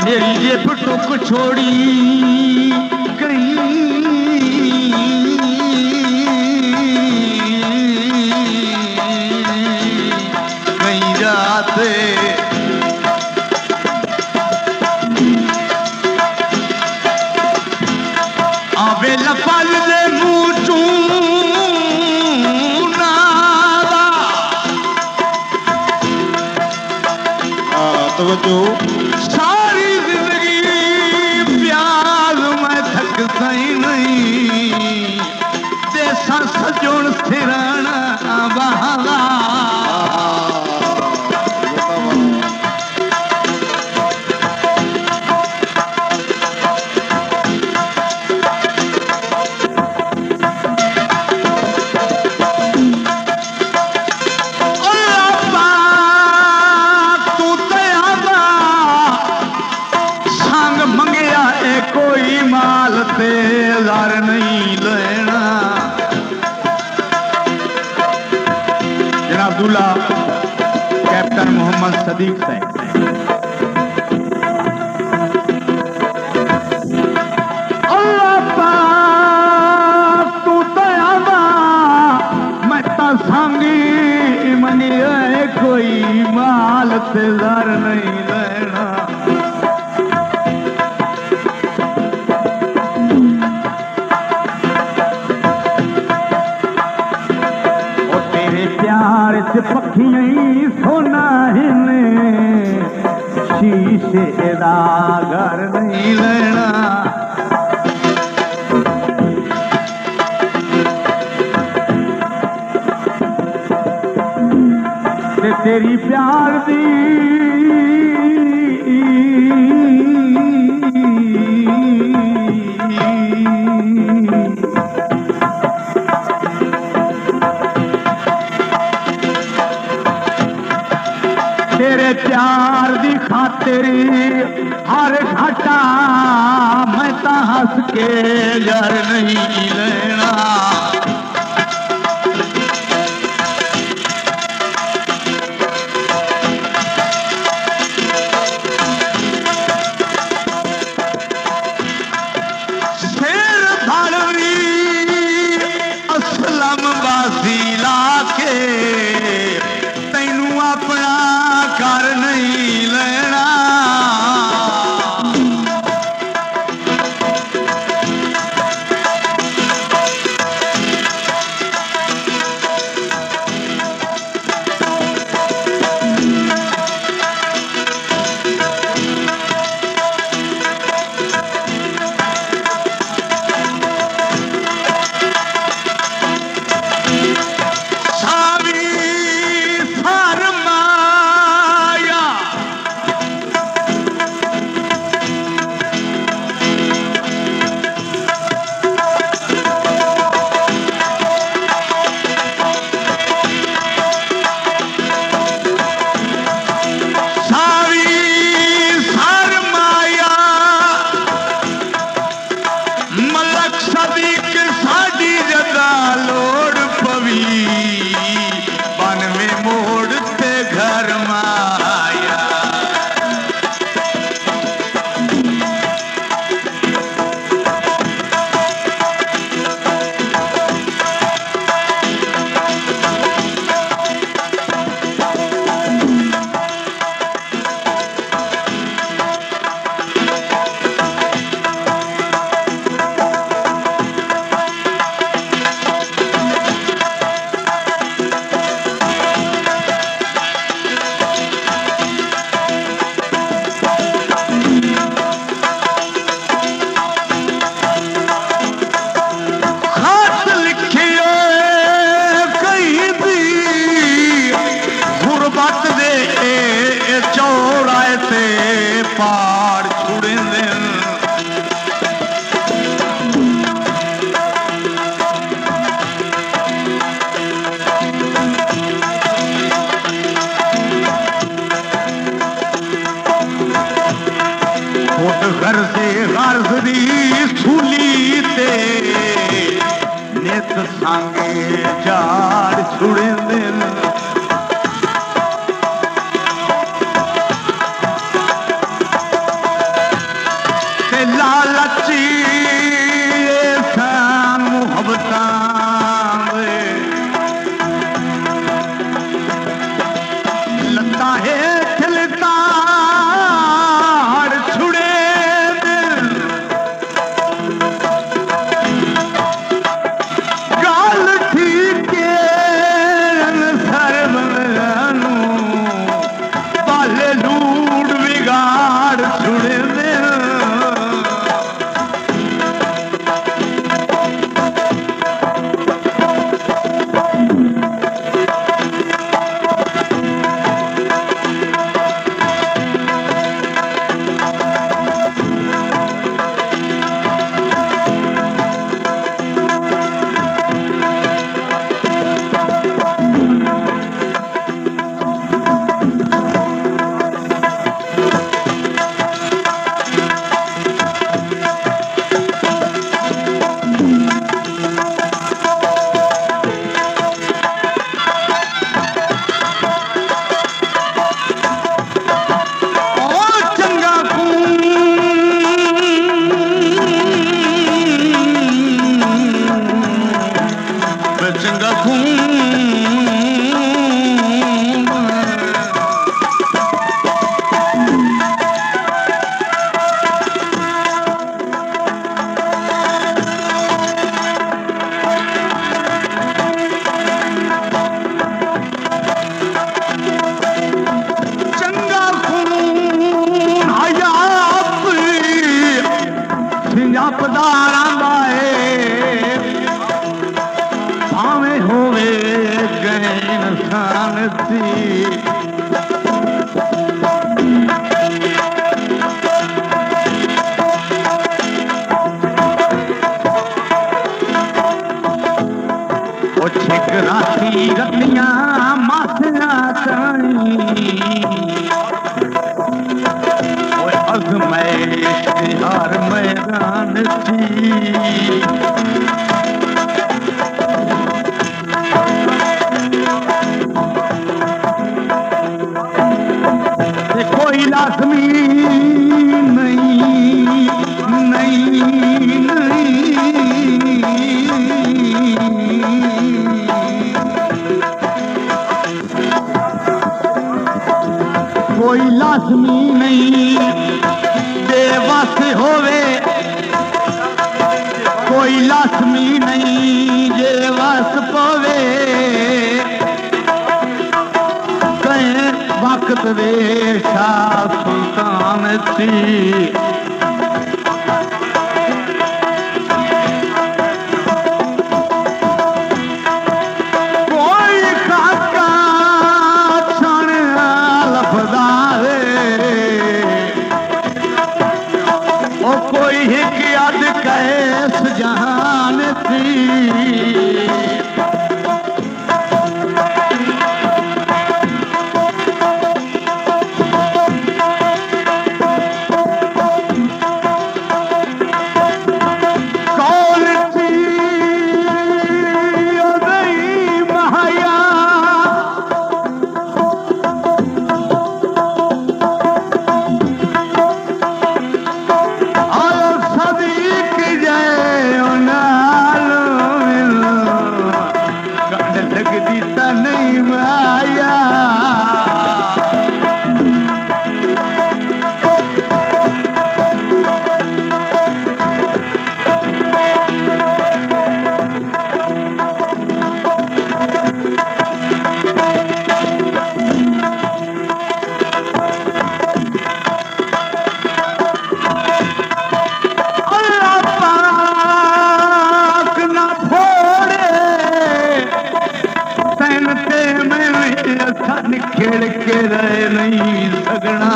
मेरी जेब टुक छोड़ी कहीं कहीं जाते आवे लपल दे मुंह चूना तवज्जो सारी जिंदगी प्यार मैं थक सही नहीं देसा सजोन सिराना बहावा तेज़ार नहीं लेना जनाब दूल्हा कैप्टन मोहम्मद सदीक साहब अल्लाह पाक तू दयावा मैं ता सांगी मनी कोई माल तेज़ार नहीं लेना पखियां सोना हिने शीशे दा घर नहीं लेना ते तेरी प्यार दी तेरे प्यार दी खातिर हर घाटा मैं ता हंस के घर नहीं लेना शेर धारवी असलम बासी लाके तैनू अपना कर नहीं लेना खान थी। ओ छिकरा थी रतियां माथिया ताई अजमैश हर मैदान थी। कोई लाजमी नहीं नहीं नहीं कोई लाजमी नहीं बेवस होवे, कोई लाजमी नहीं जे वस पवे। कहीं वक्त वे शाह सुल्तान थी। कोई काका छण लफदा ओ कोई हिक अद कैस जहान थी। खेड़ के रह नहीं सकना।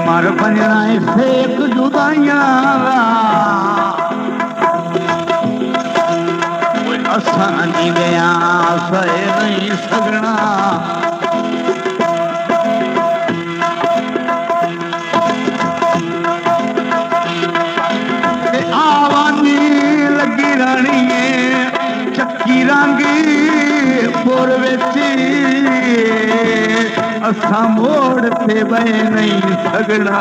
मर बनना फेक जुदाइयां असा नहीं गया सह नहीं सकना। चक्की रांगी पुर असा मोड़ से बह नहीं सकना।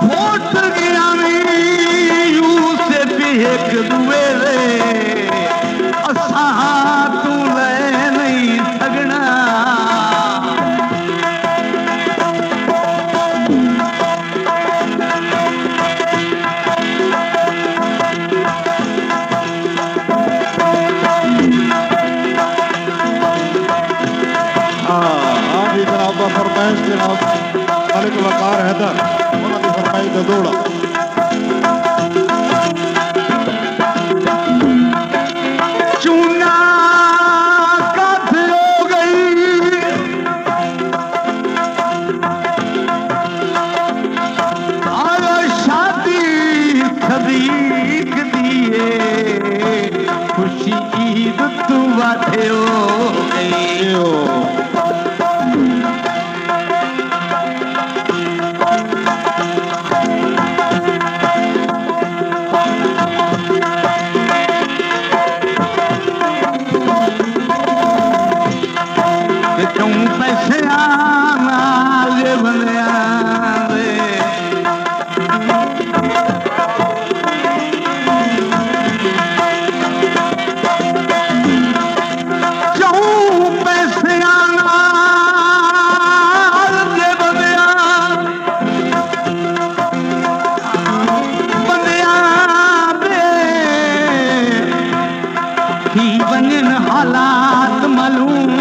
होठ गिरावी से भी एक दुए असा तू ले नहीं सकना। फरमाइश जनाब मलिक वकार हैदर उन्होंने फरमाई ददोड़ा। चूना कथ हो गई और शादी सदीक दिए खुशी ईद तू बाटे हो गई। पैसे आगे बने पैसे आना थी वञनि हालात मालूम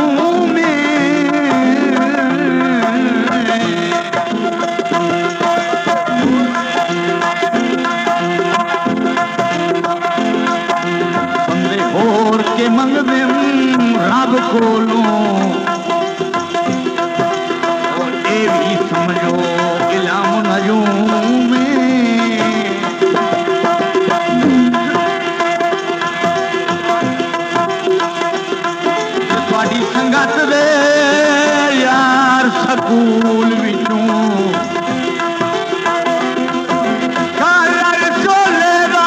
बंदे होर के मंगदे रब कोलों और ये भी समझो इल्म नजूम ਤੁਹਾਡੀ ਸੰਗਤ ਦੇ ਯਾਰ ਸਕੂਲ ਵਿੱਚੋਂ ਕਾਲਰ ਚੋਲੇਗਾ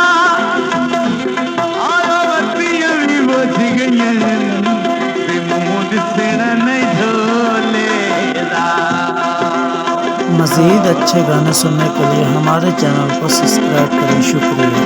ਆਲੋ ਬੱਤੀਆਂ ਵੀ ਬੁਝ ਗਈਆਂ ਤੇ ਮੂੰਹ ਦਿਸਣਾ ਨਹੀਂ ਢੋਲੇਦਾ। मज़ीद अच्छे गाने सुनने के लिए हमारे चैनल को सब्सक्राइब करें। शुक्रिया।